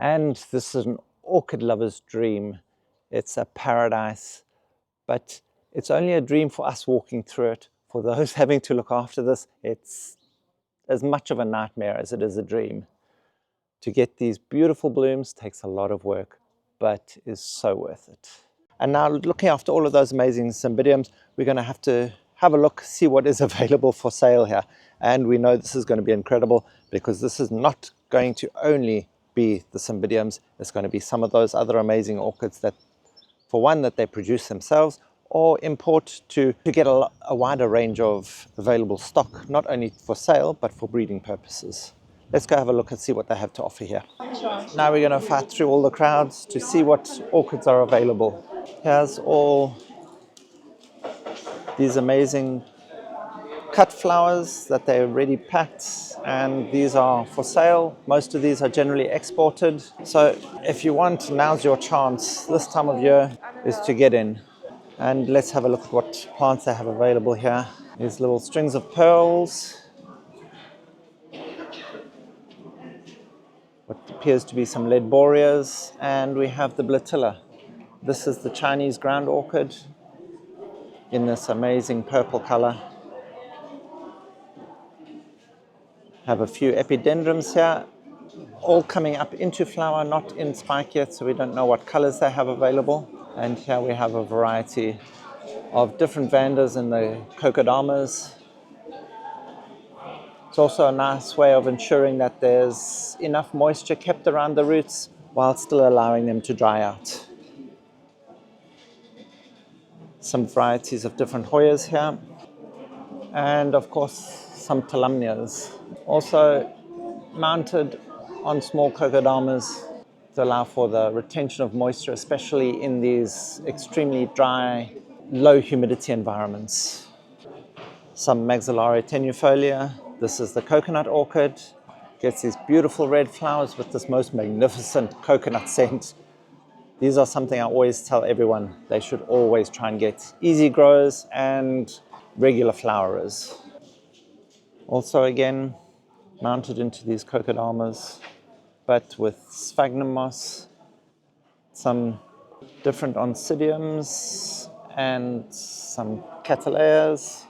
And this is an orchid lover's dream. It's a paradise, but it's only a dream for us walking through it. For those having to look after this, it's as much of a nightmare as it is a dream. To get these beautiful blooms takes a lot of work, but is so worth it. And now, looking after all of those amazing Cymbidiums, we're going to have a look, see what is available for sale here. And we know this is going to be incredible, because this is not going to only be the Cymbidiums. It's going to be some of those other amazing orchids that, for one, that they produce themselves, or import to get a wider range of available stock, not only for sale, but for breeding purposes. Let's go have a look and see what they have to offer here. Sure. Now we're going to fight through all the crowds to see what orchids are available. Here's all these amazing cut flowers that they're already packed, and these are for sale. Most of these are generally exported. So if you want, now's your chance. This time of year is to get in. And let's have a look at what plants they have available here. These little strings of pearls. What appears to be some leadborias. And we have the blatilla. This is the Chinese ground orchid in this amazing purple color. Have a few epidendrums here, all coming up into flower, not in spike yet, so we don't know what colors they have available. And here we have a variety of different vandas in the cocodamas. It's also a nice way of ensuring that there's enough moisture kept around the roots while still allowing them to dry out. Some varieties of different Hoyas here, and of course some Talumnias. Also mounted on small cocodamas to allow for the retention of moisture, especially in these extremely dry, low humidity environments. Some Maxillary tenuifolia. This is the coconut orchid. Gets these beautiful red flowers with this most magnificent coconut scent. These are something I always tell everyone they should always try and get. Easy growers and regular flowerers. Also again, mounted into these cocodamas, but with sphagnum moss, some different oncidiums, and some cattleyas.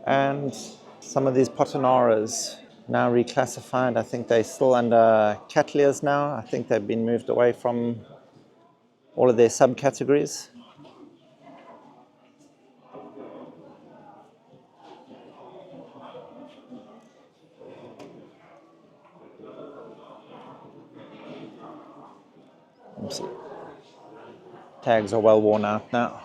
And some of these potanaras, now reclassified. I think they're still under cattleyas now. I think they've been moved away from all of their subcategories. Tags are well worn out now.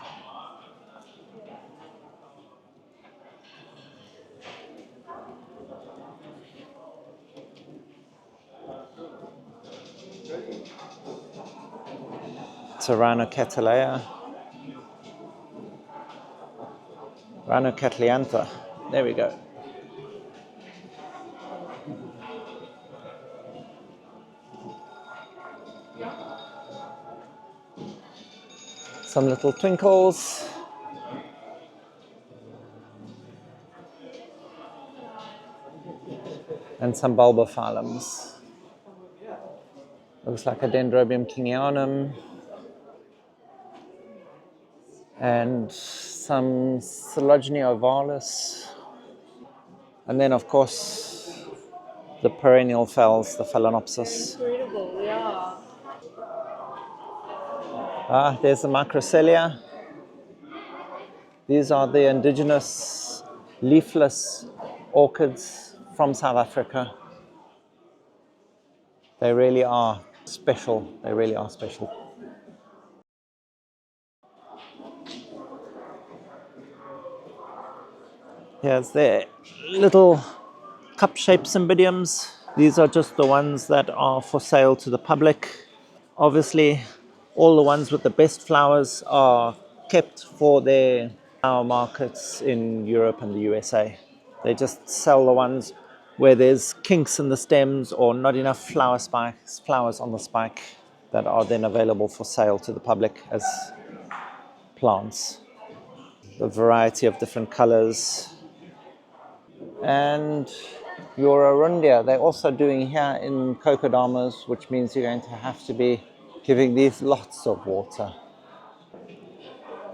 Rhinocataleya, Rhinocatleantha. There we go. Some little twinkles. And some bulbophyllums. Looks like a Dendrobium kingianum. And some Coelogene ovalis. And then, of course, the perennial fells, the Phalaenopsis. Incredible, yeah. There's the Microcelia. These are the indigenous leafless orchids from South Africa. They really are special. They really are special. Here's their little cup-shaped Cymbidiums. These are just the ones that are for sale to the public. Obviously, all the ones with the best flowers are kept for their flower markets in Europe and the USA. They just sell the ones where there's kinks in the stems or not enough flowers on the spike, that are then available for sale to the public as plants. A variety of different colors. And your Arundia, they're also doing here in Cocodamas, which means you're going to have to be giving these lots of water.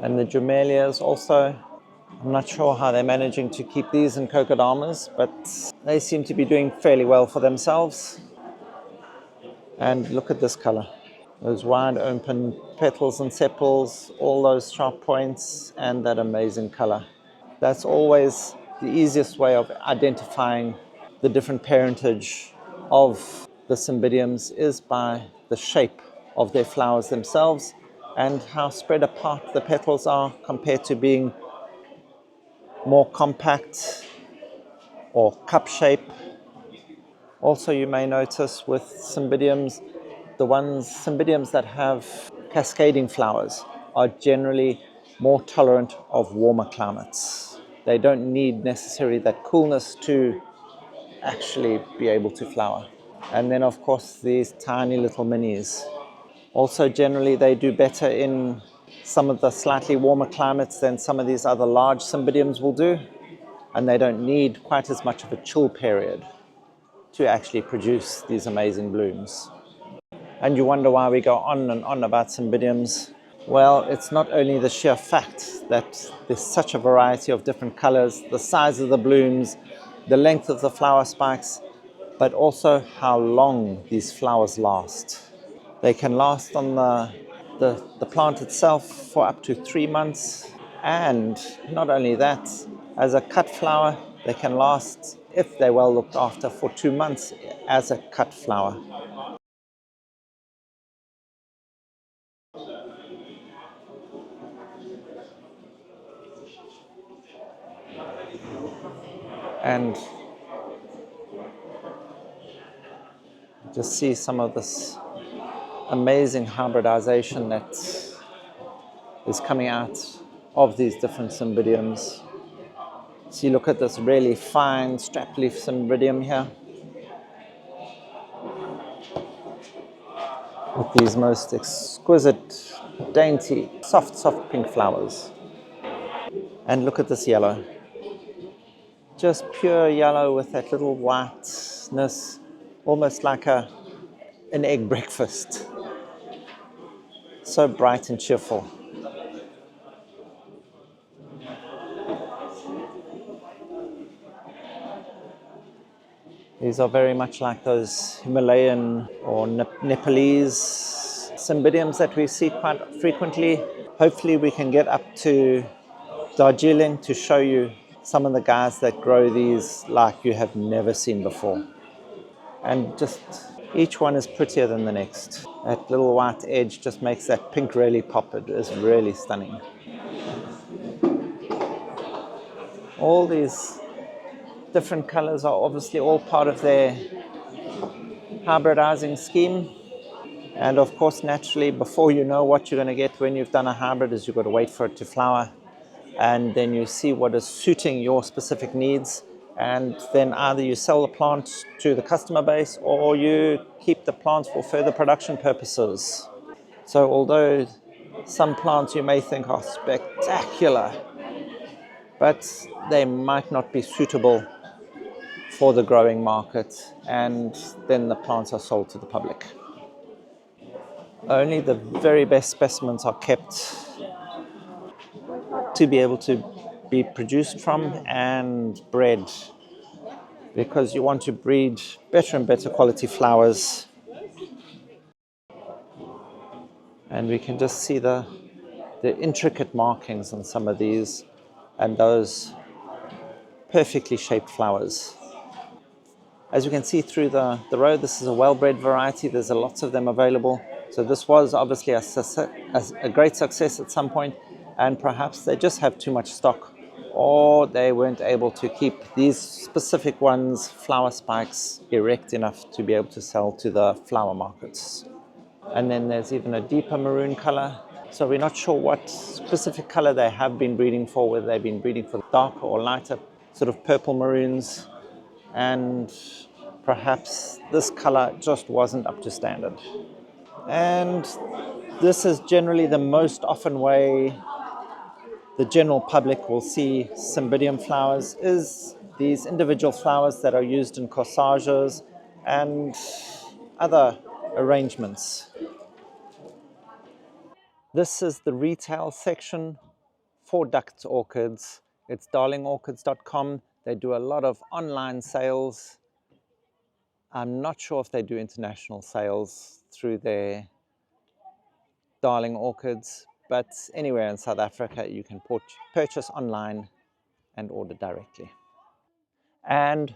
And the Dromelias also, I'm not sure how they're managing to keep these in Cocodamas, but they seem to be doing fairly well for themselves. And look at this color. Those wide open petals and sepals, all those sharp points, and that amazing color. That's always the easiest way of identifying the different parentage of the Cymbidiums is by the shape of their flowers themselves and how spread apart the petals are compared to being more compact or cup shape. Also, you may notice with Cymbidiums, Cymbidiums that have cascading flowers are generally more tolerant of warmer climates. They don't need necessarily that coolness to actually be able to flower. And then of course these tiny little minis. Also generally they do better in some of the slightly warmer climates than some of these other large Cymbidiums will do. And they don't need quite as much of a chill period to actually produce these amazing blooms. And you wonder why we go on and on about Cymbidiums. Well, it's not only the sheer fact that there's such a variety of different colors, the size of the blooms, the length of the flower spikes, but also how long these flowers last. They can last on the plant itself for up to 3 months. And not only that, as a cut flower, they can last, if they're well looked after, for 2 months as a cut flower. And just see some of this amazing hybridization that is coming out of these different Cymbidiums. So you look at this really fine strap leaf Cymbidium here with these most exquisite, dainty, soft pink flowers. And look at this yellow. Just pure yellow with that little whiteness, almost like an egg breakfast. So bright and cheerful. These are very much like those Himalayan or Nepalese Cymbidiums that we see quite frequently. Hopefully we can get up to Darjeeling to show you some of the guys that grow these like you have never seen before. And just each one is prettier than the next. That little white edge just makes that pink really pop. It is really stunning. All these different colors are obviously all part of their hybridizing scheme. And of course, naturally, before you know what you're going to get when you've done a hybrid is you've got to wait for it to flower. And then you see what is suiting your specific needs. And then either you sell the plant to the customer base or you keep the plants for further production purposes. So although some plants you may think are spectacular, but they might not be suitable for the growing market, and then the plants are sold to the public. Only the very best specimens are kept to be able to be produced from and bred, because you want to breed better and better quality flowers. And we can just see the intricate markings on some of these and those perfectly shaped flowers. As you can see through the row, this is a well-bred variety. There's lots of them available. So this was obviously a great success at some point, and perhaps they just have too much stock, or they weren't able to keep these specific ones, flower spikes, erect enough to be able to sell to the flower markets. And then there's even a deeper maroon color. So we're not sure what specific color they have been breeding for, whether they've been breeding for darker or lighter, sort of purple maroons. And perhaps this color just wasn't up to standard. And this is generally the most often way the general public will see Cymbidium flowers is these individual flowers that are used in corsages and other arrangements. This is the retail section for Duckitt Orchids. It's darlingorchids.com. They do a lot of online sales. I'm not sure if they do international sales through their Darling Orchids, but anywhere in South Africa you can purchase online and order directly. And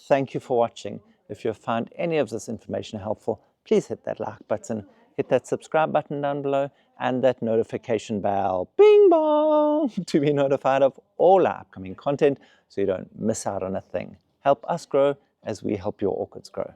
thank you for watching. If you have found any of this information helpful, please hit that like button, hit that subscribe button down below, and that notification bell, bing bong, to be notified of all our upcoming content so you don't miss out on a thing. Help us grow as we help your orchids grow.